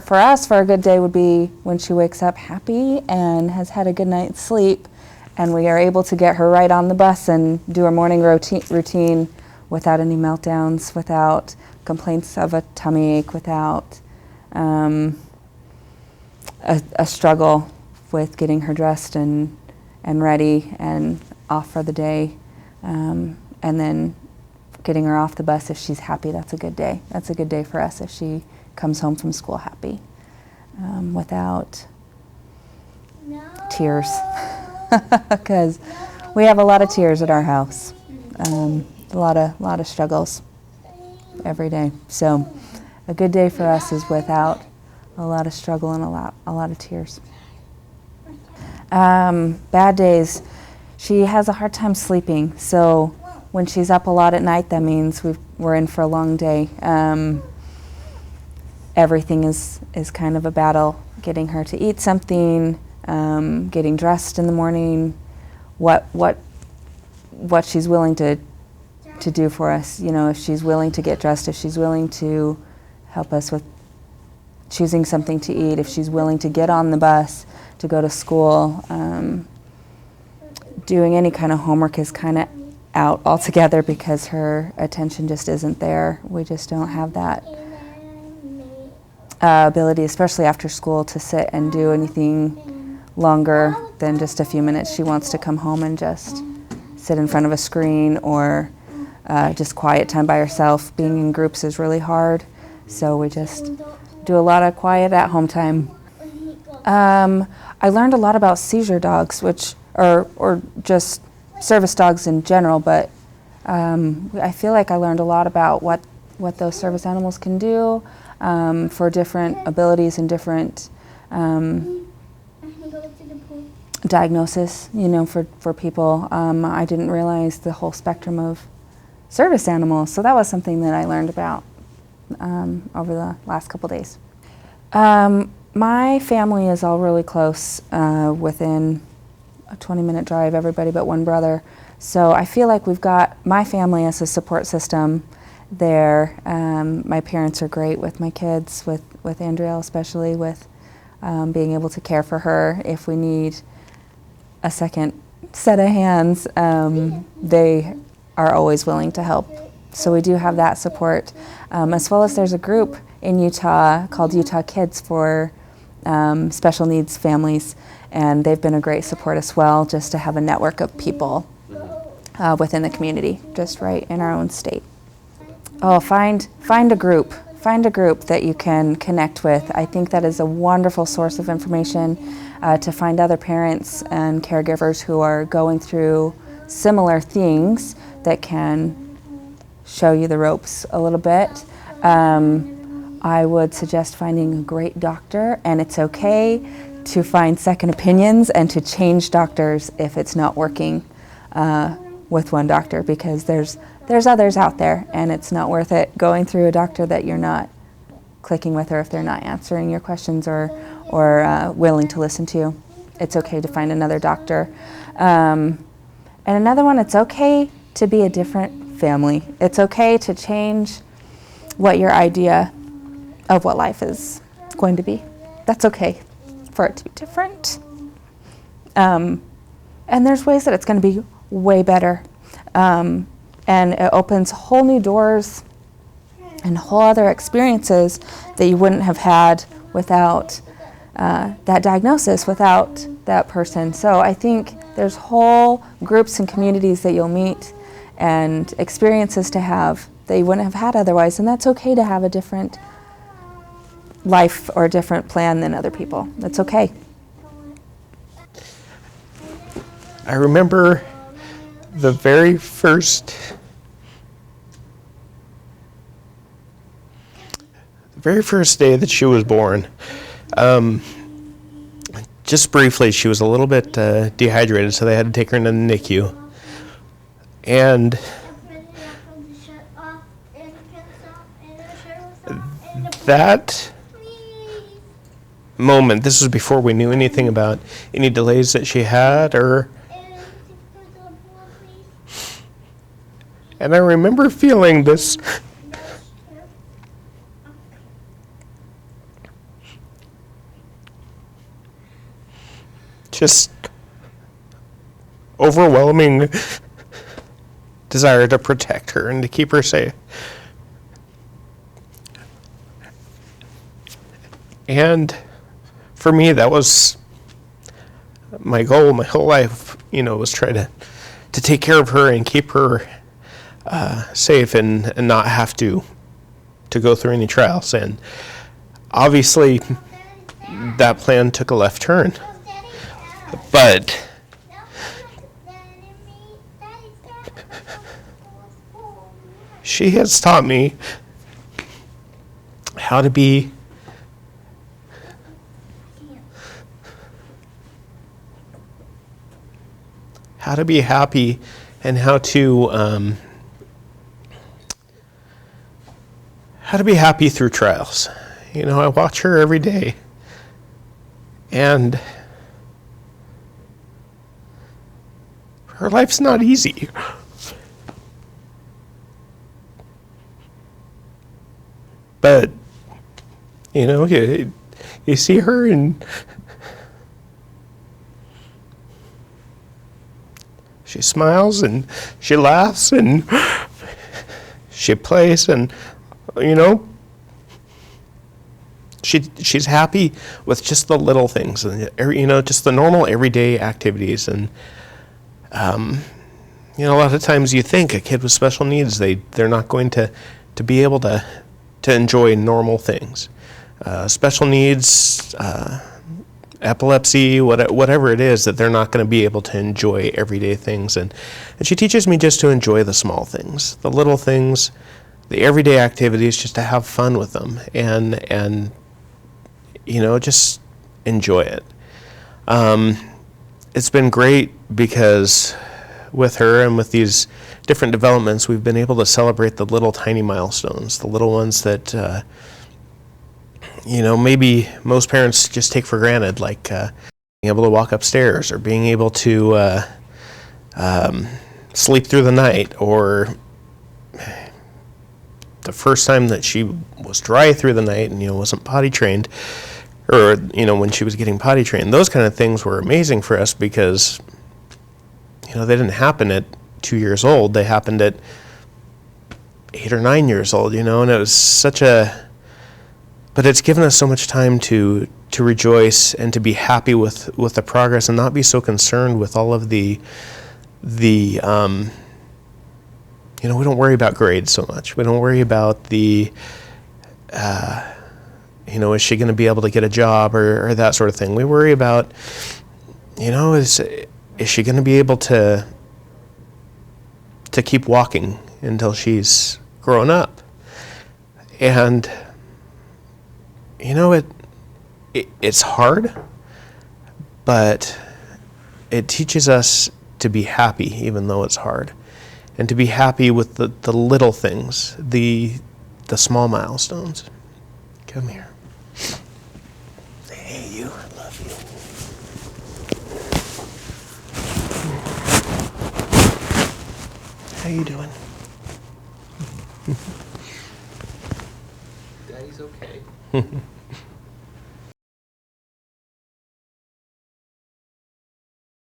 for us, for a good day would be when she wakes up happy and has had a good night's sleep, and we are able to get her right on the bus and do her morning routine without any meltdowns, without complaints of a tummy ache, without a struggle with getting her dressed and ready and off for the day, and then getting her off the bus. If she's happy, that's a good day. That's a good day for us if she comes home from school happy, without tears, because we have a lot of tears at our house, a lot of struggles every day. So a good day for us is without a lot of struggle and a lot of tears. Bad days, she has a hard time sleeping, so when she's up a lot at night, that means we're in for a long day. Everything is kind of a battle, getting her to eat something, getting dressed in the morning, what she's willing to do for us. You know, if she's willing to get dressed, if she's willing to help us with choosing something to eat, if she's willing to get on the bus to go to school, doing any kind of homework is kind of out altogether because her attention just isn't there. We just don't have that ability, especially after school, to sit and do anything longer than just a few minutes. She wants to come home and just sit in front of a screen or just quiet time by herself. Being in groups is really hard, so we just do a lot of quiet at home time. I learned a lot about seizure dogs, which or just service dogs in general, but I feel like I learned a lot about what those service animals can do for different abilities and different diagnosis, you know, for people. I didn't realize the whole spectrum of service animals, so that was something that I learned about over the last couple days. My family is all really close, within a 20-minute drive, everybody but one brother. So I feel like we've got my family as a support system there. My parents are great with my kids, with Andrea especially, with being able to care for her if we need a second set of hands. They are always willing to help. So we do have that support. As well as there's a group in Utah called Utah Kids for special needs families, and they've been a great support as well, just to have a network of people within the community, just right in our own state. Oh, find a group that you can connect with. I think that is a wonderful source of information to find other parents and caregivers who are going through similar things that can show you the ropes a little bit. I would suggest finding a great doctor, and it's okay to find second opinions and to change doctors if it's not working with one doctor, because there's others out there, and it's not worth it going through a doctor that you're not clicking with, or if they're not answering your questions or willing to listen to you. It's okay to find another doctor. And another one, it's okay to be a different family. It's okay to change what your idea of what life is going to be. That's okay for it to be different. And there's ways that it's going to be way better. And it opens whole new doors and whole other experiences that you wouldn't have had without that diagnosis, without that person. So I think there's whole groups and communities that you'll meet and experiences to have that you wouldn't have had otherwise, and that's okay to have a different life or a different plan than other people. That's okay. I remember the very first day that she was born. Just briefly, she was a little bit dehydrated, so they had to take her into the NICU. And that moment, this was before we knew anything about any delays that she had, and I remember feeling this just overwhelming desire to protect her and to keep her safe. And for me, that was my goal my whole life, was try to take care of her and keep her safe and not have to go through any trials. And obviously, that plan took a left turn. But she has taught me how to be happy and how to be happy through trials. I watch her every day, and her life's not easy. But, you see her and she smiles and she laughs and she plays and, she's happy with just the little things and, just the normal everyday activities. And, a lot of times you think a kid with special needs, they're not going to be able to enjoy normal things. Special needs, epilepsy, whatever it is, that they're not going to be able to enjoy everyday things. And she teaches me just to enjoy the small things, the little things, the everyday activities, just to have fun with them and just enjoy it. It's been great because with her and with these different developments, we've been able to celebrate the little tiny milestones, the little ones that, maybe most parents just take for granted, like being able to walk upstairs or being able to sleep through the night, or the first time that she was dry through the night and, wasn't potty trained, or, when she was getting potty trained. Those kind of things were amazing for us because, they didn't happen at 2 years old. They happened at 8 or 9 years old, and it was but it's given us so much time to rejoice and to be happy with the progress and not be so concerned with all of the we don't worry about grades so much. We don't worry about is she going to be able to get a job or that sort of thing. We worry about, is she going to be able to keep walking until she's grown up? And, it's hard, but it teaches us to be happy even though it's hard, and to be happy with the little things, the small milestones. Come here. Hey, you. I love you. How you doing? Daddy's okay.